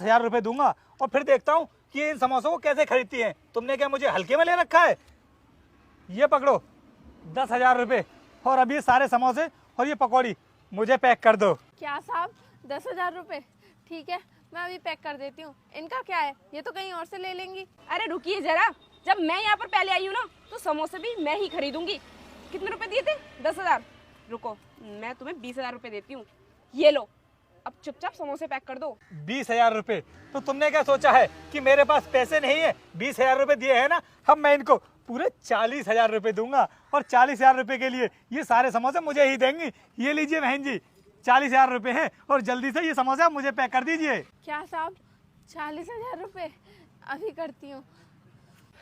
10,000 रुपए दूंगा और फिर देखता हूँ कि इन समोसों को कैसे खरीदती हैं। तुमने क्या मुझे हल्के में ले रखा है? ये पकड़ो 10,000 रुपए और अब ये सारे समोसे और ये पकौड़ी मुझे पैक कर दो। क्या साहब 10,000 रुपए? ठीक है, मैं अभी पैक कर देती हूँ। इनका क्या है, ये तो कहीं और से ले लेंगी। अरे रुकिए जरा, जब मैं यहाँ पर पहले आई हूँ ना तो समोसे भी मैं ही खरीदूंगी। कितने रुपए दिए थे? 10,000। रुको, मैं तुम्हें 20,000 रुपए देती हूँ। ये लो, अब चुपचाप समोसे पैक कर दो। 20,000 रुपए? तो तुमने क्या सोचा है कि मेरे पास पैसे नहीं है? 20,000 रुपए दिए हैं ना, अब मैं इनको पूरे 40,000 रुपए दूंगा और 40,000 रुपए के लिए ये सारे समोसे मुझे ही देंगी। ये लीजिए बहन जी, 40,000 रुपए हैं और जल्दी से ये समोसे आप मुझे पैक कर दीजिए। क्या साहब 40,000 रुपए? अभी करती हूँ।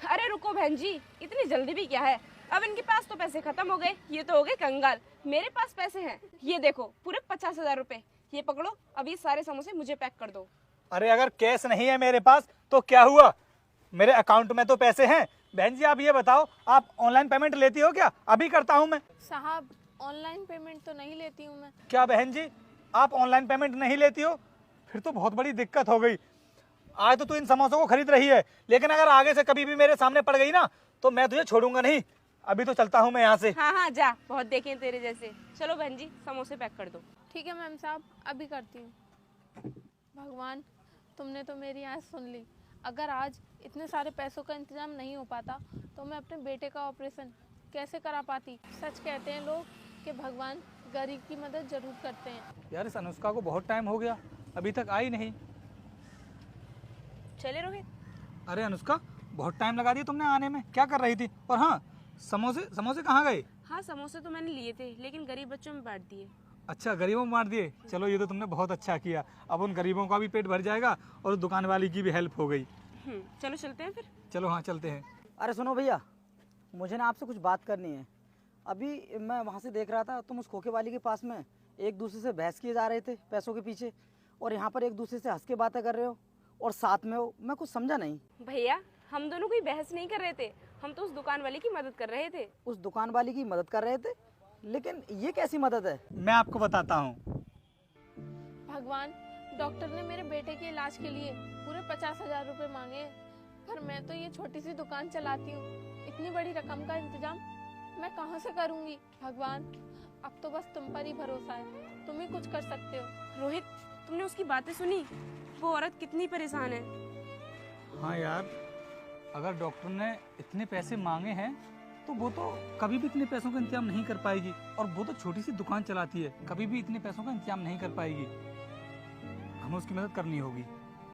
अरे रुको बहन जी, इतनी जल्दी भी क्या है? अब इनके पास तो पैसे खत्म हो गए, ये तो हो गए कंगाल। मेरे पास पैसे हैं, ये देखो पूरे 50,000 रुपए। ये पकड़ो, अब ये सारे समोसे मुझे पैक कर दो। अरे अगर कैश नहीं है मेरे पास तो क्या हुआ, मेरे अकाउंट में तो पैसे हैं। बहन जी आप ये बताओ, आप ऑनलाइन पेमेंट लेती हो क्या? अभी करता हूँ मैं। साहब ऑनलाइन पेमेंट तो नहीं लेती हूँ मैं। क्या बहन जी आप ऑनलाइन पेमेंट नहीं लेती हो? फिर तो बहुत बड़ी दिक्कत हो गई। आज तो तू इन समोसों को खरीद रही है, लेकिन अगर आगे से कभी भी मेरे सामने पड़ गई ना तो मैं तुझे छोड़ूंगा नहीं। अभी तो चलता हूँ मैं यहाँ से। हाँ हाँ जा, बहुत देखे तेरे जैसे। चलो बहन जी, समोसे पैक कर दो। ठीक है मैम साहब, अभी करती हूँ। भगवान तुमने तो मेरी आज सुन ली। अगर आज इतने सारे पैसों का इंतजाम नहीं हो पाता तो मैं अपने बेटे का ऑपरेशन कैसे करा पाती। सच कहते हैं लोग कि भगवान गरीब की मदद जरूर करते हैं। यार इस अनुष्का को बहुत टाइम हो गया, अभी तक आई नहीं। चले रोहित। अरे अनुष्का बहुत टाइम लगा दिया तुमने आने में, क्या कर रही थी? और हाँ, समोसे समोसे कहाँ गए? हाँ समोसे तो मैंने लिए थे, लेकिन गरीब बच्चों में बांट दिए। अच्छा गरीबों में बांट दिए। चलो ये तो तुमने बहुत अच्छा किया, अब उन गरीबों का भी पेट भर जाएगा और उस दुकान वाली की भी हेल्प हो गई। चलो चलते हैं फिर। चलो हाँ चलते हैं। अरे सुनो भैया, मुझे ना आपसे कुछ बात करनी है। अभी मैं वहाँ से देख रहा था, तुम उस खोखे वाली के पास में एक दूसरे से बहस किए जा रहे थे पैसों के पीछे, और यहाँ पर एक दूसरे से हंस के बातें कर रहे हो और साथ में हो। मैं कुछ समझा नहीं। भैया हम दोनों कोई बहस नहीं कर रहे थे, हम तो उस दुकान वाले की मदद कर रहे थे। उस दुकान वाली की मदद कर रहे थे, लेकिन ये कैसी मदद है? मैं आपको बताता हूँ। भगवान डॉक्टर ने मेरे बेटे के इलाज के लिए पूरे 50,000 रुपए मांगे, पर मैं तो ये छोटी सी दुकान चलाती हूँ। इतनी बड़ी रकम का इंतजाम मैं कहाँ से करूँगी? भगवान अब तो बस तुम पर ही भरोसा है, तुम ही कुछ कर सकते हो। रोहित तुमने उसकी बातें सुनी? वो औरत कितनी परेशान है। हाँ यार, अगर डॉक्टर ने इतने पैसे मांगे हैं तो वो तो कभी भी इतने पैसों का इंतजाम नहीं कर पाएगी, और वो तो छोटी सी दुकान चलाती है, कभी भी इतने पैसों का इंतजाम नहीं कर पाएगी। हमें उसकी मदद करनी होगी।